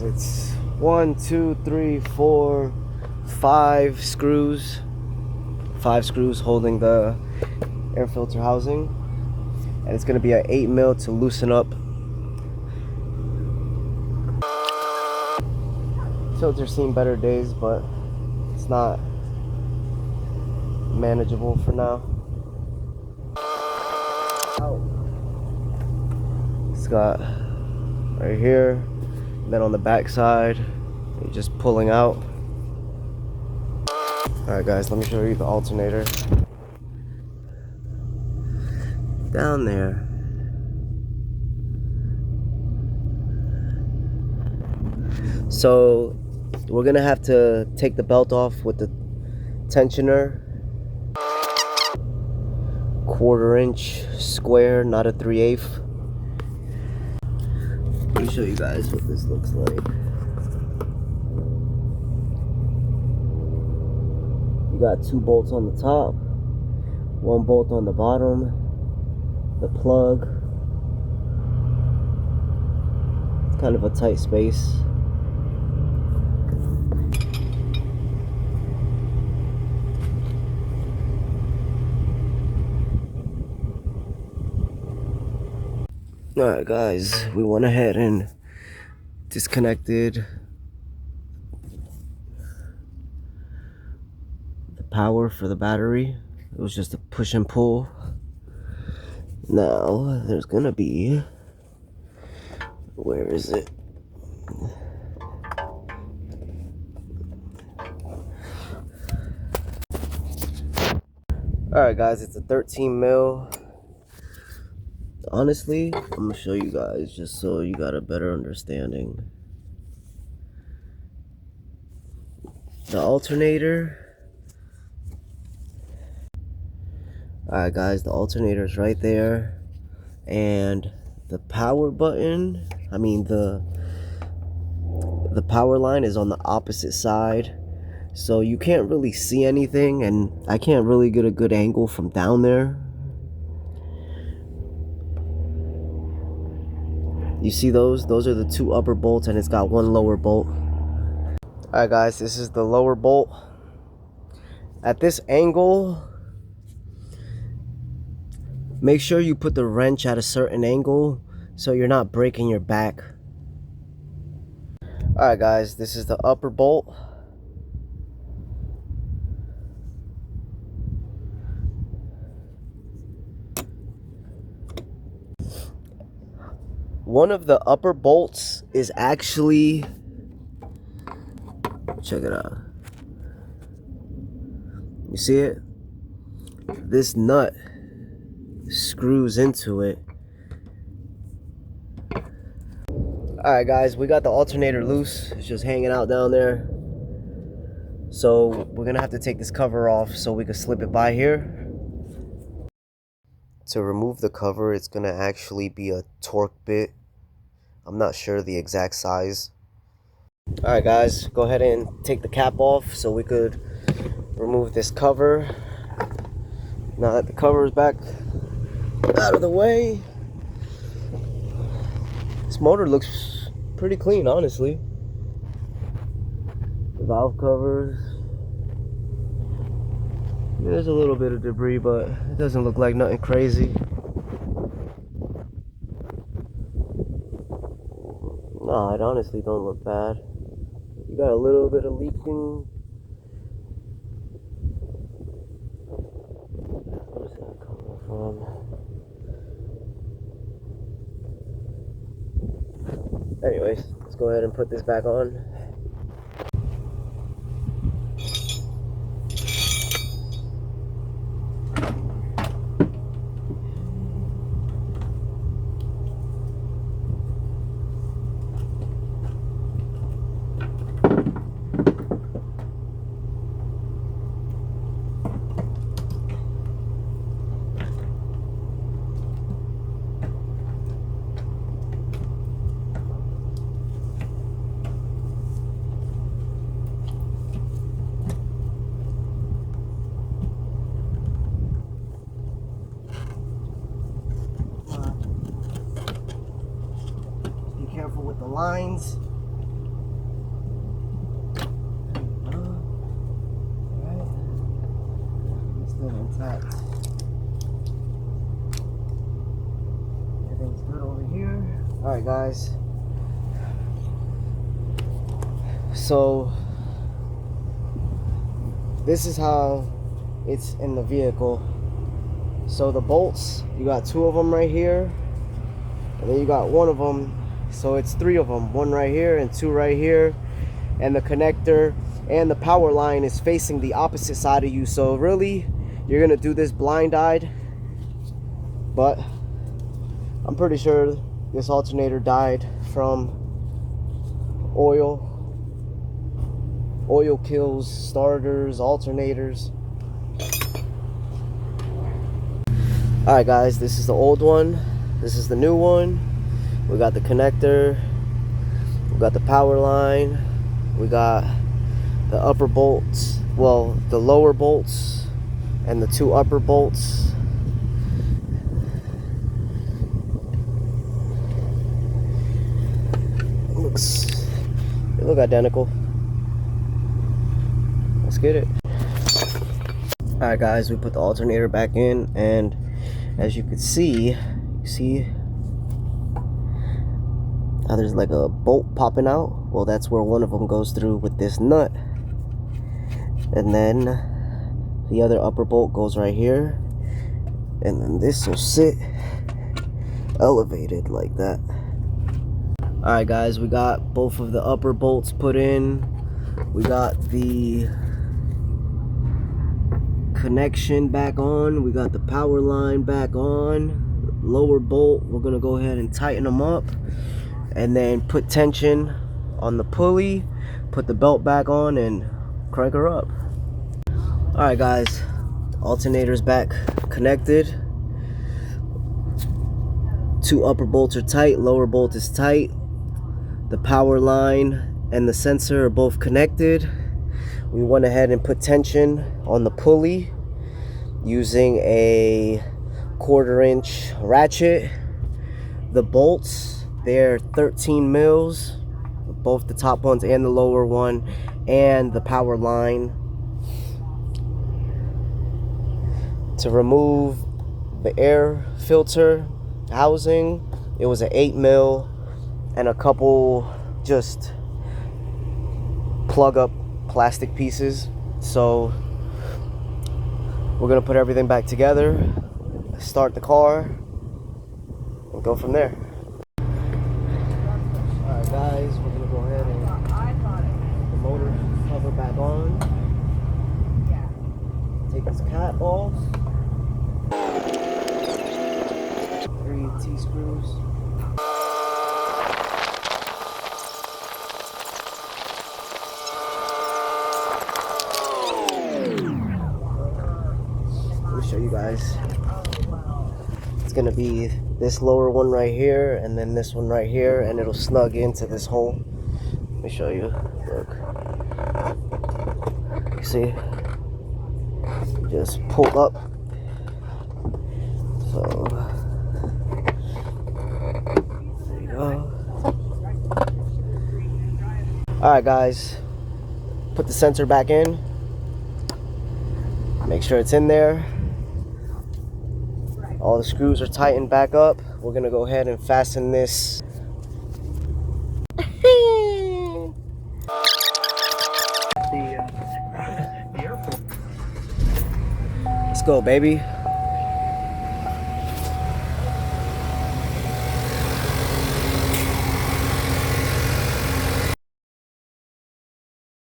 It's 1, 2, 3, 4, 5 screws. 5 screws holding the air filter housing. And it's going to be an 8 mil to loosen up. Filter's seen better days, but it's not manageable for now. It's got right here, then on the back side, you're just pulling out. Alright guys, let me show you the alternator. Down there. So we're gonna have to take the belt off with the tensioner. 1/4 inch square, not a 3/8. Let me show you guys what this looks like. You got 2 bolts on the top, 1 bolt on the bottom, the plug. It's kind of a tight space. Alright guys, we went ahead and disconnected the power for the battery. It was just a push and pull. Now there's gonna be, where is it? Alright guys, it's a 13 mil. Honestly, I'm gonna show you guys just so you got a better understanding. The alternator. Alright guys, the alternator is right there. And the power button, the power line is on the opposite side. So you can't really see anything, and I can't really get a good angle from down there. You see those? Those are the 2 upper bolts, and it's got 1 lower bolt. Alright guys, this is the lower bolt. At this angle, make sure you put the wrench at a certain angle so you're not breaking your back. Alright guys, this is the upper bolt. One of the upper bolts is actually, check it out. You see it? This nut screws into it. Alright guys, we got the alternator loose. It's just hanging out down there. So we're gonna have to take this cover off so we can slip it by here. To remove the cover, it's gonna actually be a torque bit. I'm not sure the exact size. Alright guys, go ahead and take the cap off so we could remove this cover. Now that the cover is back out of the way, this motor looks pretty clean, honestly. The valve covers, there's a little bit of debris, but it doesn't look like nothing crazy. No, it honestly don't look bad. You got a little bit of leaking. Where's that coming from? Anyways, let's go ahead and put this back on. Careful with the lines. still intact. Everything's good over here. Alright guys. So this is how it's in the vehicle. So the bolts, you got 2 of them right here, and then you got 1 of them, so it's 3 of them, 1 right here and 2 right here, and the connector and the power line is facing the opposite side of you. So really you're gonna do this blind-eyed, but I'm pretty sure this alternator died from oil. Oil kills starters, alternators. Alright guys, this is the old one. This is the new one. We got the connector. We got the power line. We got the upper bolts. Well, the lower bolts and the 2 upper bolts. They look identical. Let's get it. Alright guys, we put the alternator back in, and as you can see, how there's like a bolt popping out. Well, that's where one of them goes through with this nut, and then the other upper bolt goes right here, and then this will sit elevated like that. Alright guys, we got both of the upper bolts put in. We got the connection back on. We got the power line back on. Lower bolt, we're gonna go ahead and tighten them up, and then put tension on the pulley, put the belt back on, and crank her up. Alright guys, alternator's back connected. 2 upper bolts are tight, lower bolt is tight. The power line and the sensor are both connected. We went ahead and put tension on the pulley using a 1/4-inch ratchet. The bolts, they're 13 mils, both the top ones and the lower one, and the power line. To remove the air filter housing, it was an 8 mil and a couple just plug up plastic pieces. So we're gonna put everything back together, start the car, and go from there. Alright guys, we're gonna go ahead and put the motor cover back on. Take this cap off. 3 T-screws. Show you guys. It's gonna be this lower one right here, and then this one right here, and it'll snug into this hole. Let me show you. Look. You see? Just pull up. So there you go. Alright guys. Put the sensor back in. Make sure it's in there. All the screws are tightened back up. We're gonna go ahead and fasten this. Let's go, baby.